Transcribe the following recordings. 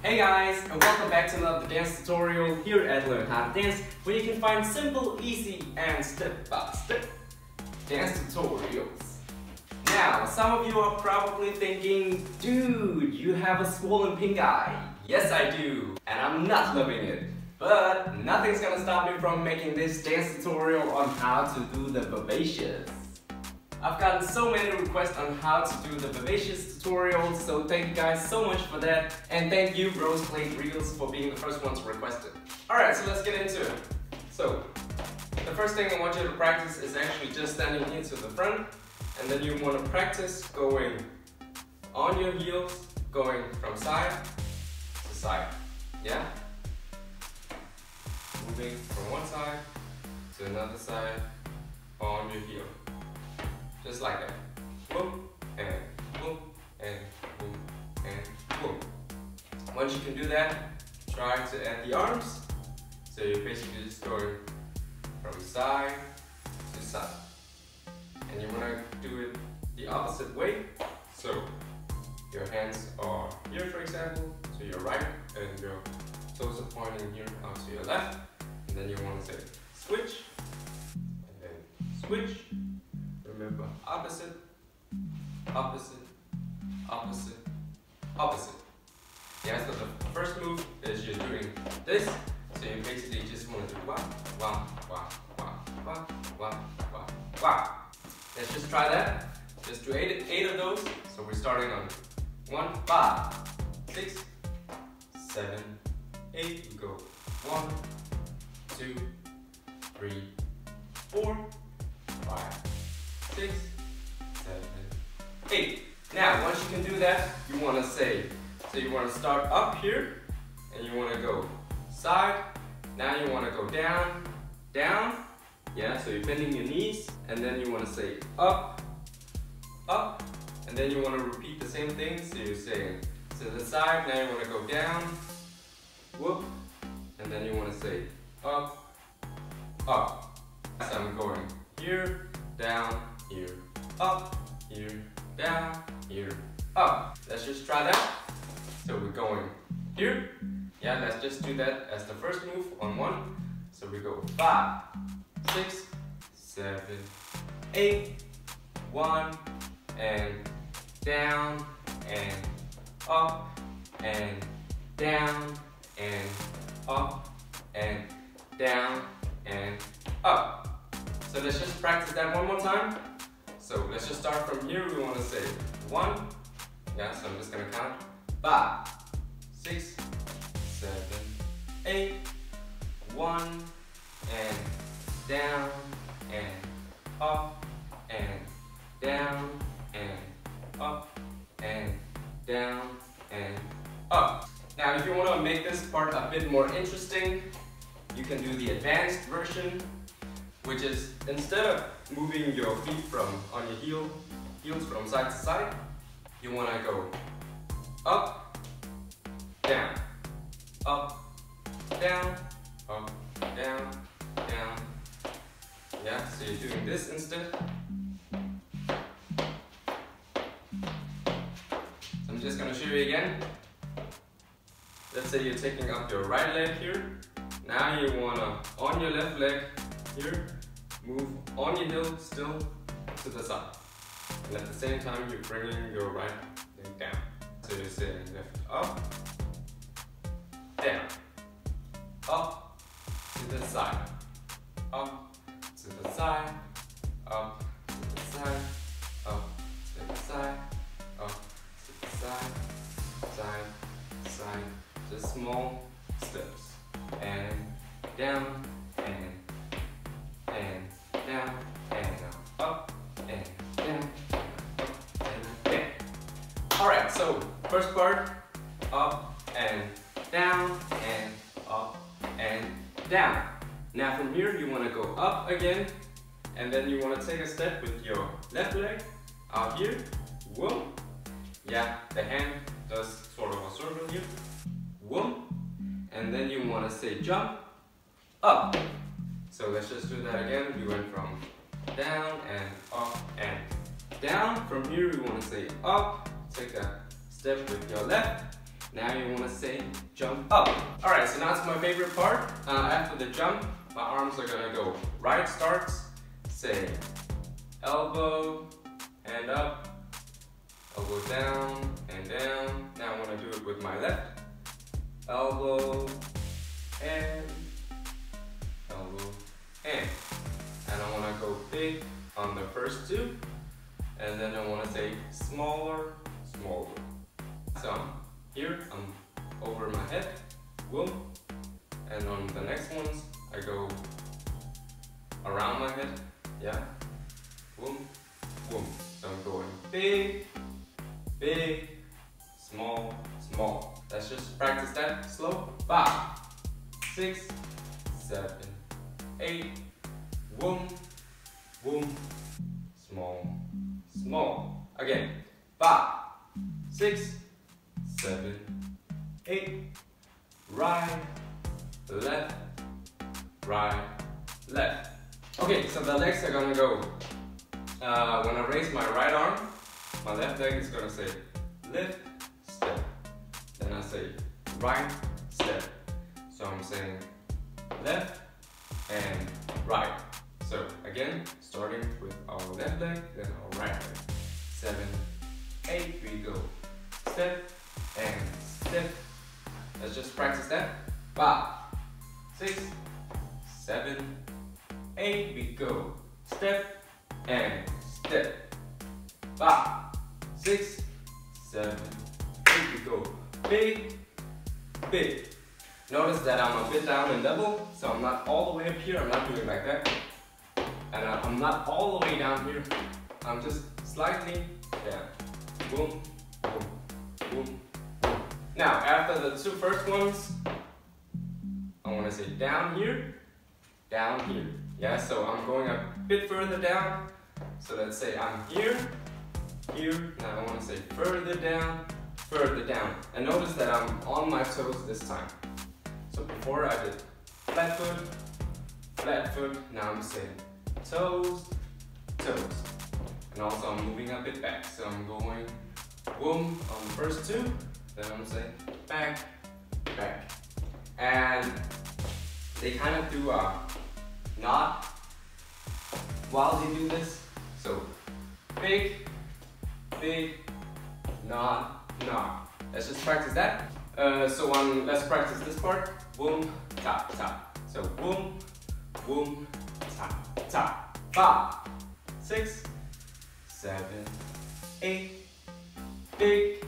Hey guys, and welcome back to another dance tutorial here at Learn How to Dance, where you can find simple, easy, and step-by-step dance tutorials. Now, some of you are probably thinking, dude, you have a swollen pink eye. Yes, I do, and I'm not loving it. But nothing's gonna stop me from making this dance tutorial on how to do the vivacious. I've gotten so many requests on how to do the vivacious tutorial, so thank you guys so much for that. And thank you, Rose Played Reels, for being the first one to request it. Alright, so let's get into it. So, the first thing I want you to practice is actually just standing here to the front. And then you want to practice going on your heels, going from side to side. Yeah? Moving from one side to another side on your heel. Just like that. Boom, and boom, and boom, and boom. Once you can do that, try to add the arms. So you're basically just going from side to side. And you want to do it the opposite way. So your hands are here, for example, to your right, and your toes are pointing here out to your left. And then you want to say switch, and then switch. Remember, opposite, opposite, opposite, opposite. Yeah, so the first move is you're doing this. So you basically just want to do wah, wah, wah, wah, wah, wah, wah, wah. Let's just try that. Just do eight of those. So we're starting on 1, 5, 6, 7, 8. We go 1, 2, 3, 4, 5, 6, 7, 8. Now, once you can do that, you want to say, so you want to start up here, and you want to go side. Now you want to go down, down. Yeah, so you're bending your knees, and then you want to say up, up, and then you want to repeat the same thing. So you're saying to the side. Now you want to go down, whoop, and then you want to say up, up. So I'm going here, down, here, up, here, down, here, up. Let's just try that. So we're going here. Yeah, let's just do that as the first move on 1. So we go 5, 6, 7, 8, 1, and down, and up, and down, and up, and down, and up. So let's just practice that one more time. So let's just start from here. We want to say 1. Yeah, so I'm just going to count. 5, 6, 7, 8, 1, and down, and up, and down, and up, and down, and up. Now, if you want to make this part a bit more interesting, you can do the advanced version, which is instead of moving your feet from on your heels from side to side, you want to go up, down, up, down, up, down, down. Yeah, so you're doing this instead. So I'm just going to show you again. Let's say you're taking up your right leg here. Now you want to, on your left leg here, move on your heel still to the side. And at the same time, you're bringing your right leg down. So you're saying left up, down, up to the side, up to the side, up to the side, up to the side, up to the side, side, side. Just small steps. And down, and down, and up, and down, up, and down. Alright, so first part, up and down, and up and down. Now from here you want to go up again, and then you want to take a step with your left leg out here. Whoa. Yeah, the hand does sort of a circle here. Whoa. And then you want to say jump, up. So let's just do that again. We went from down and up and down. From here we want to say up, take a step with your left. Now you want to say jump up. Alright, so now it's my favorite part. After the jump, my arms are gonna go right starts, say elbow and up, elbow down and down. Now I want to do it with my left. Elbow and elbow and. And I want to go big on the first two. And then I want to say smaller, smaller. So here, I'm over my head, boom. And on the next ones, I go around my head, yeah, boom, boom. So I'm going big, big, small, small. Let's just practice that slow. 5, 6, 7, 8, boom, boom, small, small. Again, 5, 6, 7, 8, right, left, right, left. Okay, so the legs are gonna go, when I raise my right arm, my left leg is gonna say lift, step. Then I say right, step. So I'm saying left and right. So again, starting with our left leg, then our right leg. 7, 8, we go. Step and step. Let's just practice that. 5, 6, 7, 8, we go. Step and step. 5, 6, 7, 8, we go. Big, big. Notice that I'm a bit down in level, so I'm not all the way up here. I'm not doing like that. And I'm not all the way down here. I'm just slightly down. Boom, boom, boom, boom. Now, after the two first ones, I want to say down here, down here. Yeah, so I'm going a bit further down. So let's say I'm here, here. Now I want to say further down, further down. And notice that I'm on my toes this time. So before I did flat foot, now I'm saying toes, toes. And also I'm moving a bit back. So I'm going boom on the first two, then I'm saying back, back. And they kind of do a knot while they do this. So big, big, knot, knot. Let's just practice that. Let's practice this part. Boom, tap, tap. So boom, boom, tap, tap. 5, 6, 7, 8. Big,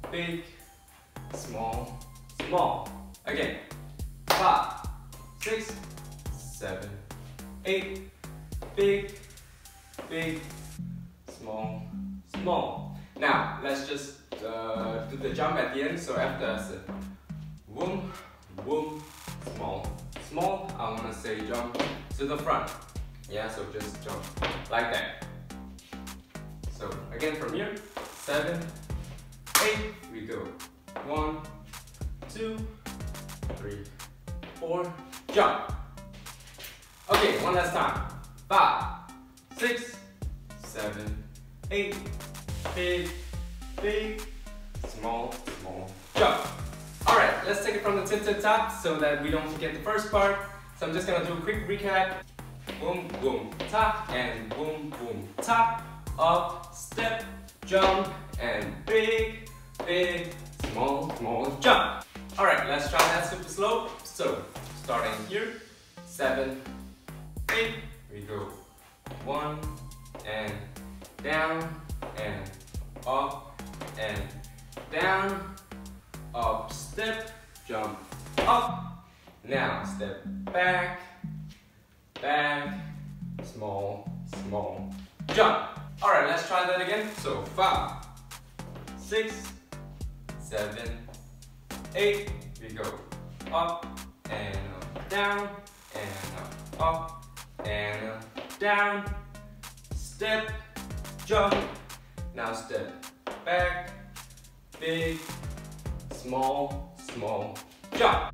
big, small, small. Again. 5, 6, 7, 8. Big, big, small, small. Now let's just do the jump at the end. So after I say boom, boom, small, small, I want to say jump to the front. Yeah, so just jump like that. So again from here, 7, 8, we go. 1, 2, 3, 4, jump. Okay, one last time. 5, 6, 7, 8, big, big, small, small, jump. Alright, let's take it from the tip to top so that we don't forget the first part. So I'm just gonna do a quick recap. Boom, boom, tap, and boom, boom, tap, up, step, jump, and big, big, small, small, jump. Alright, let's try that super slow. So, starting here, 7, 8, we go 1, and down, and up, and down, up, step, jump, up. Now step back, back, small, small, jump. Alright, let's try that again. So 5, 6, 7, 8, we go up and up, down, and up, and down, step, jump. Now step back, big, small, small, jump.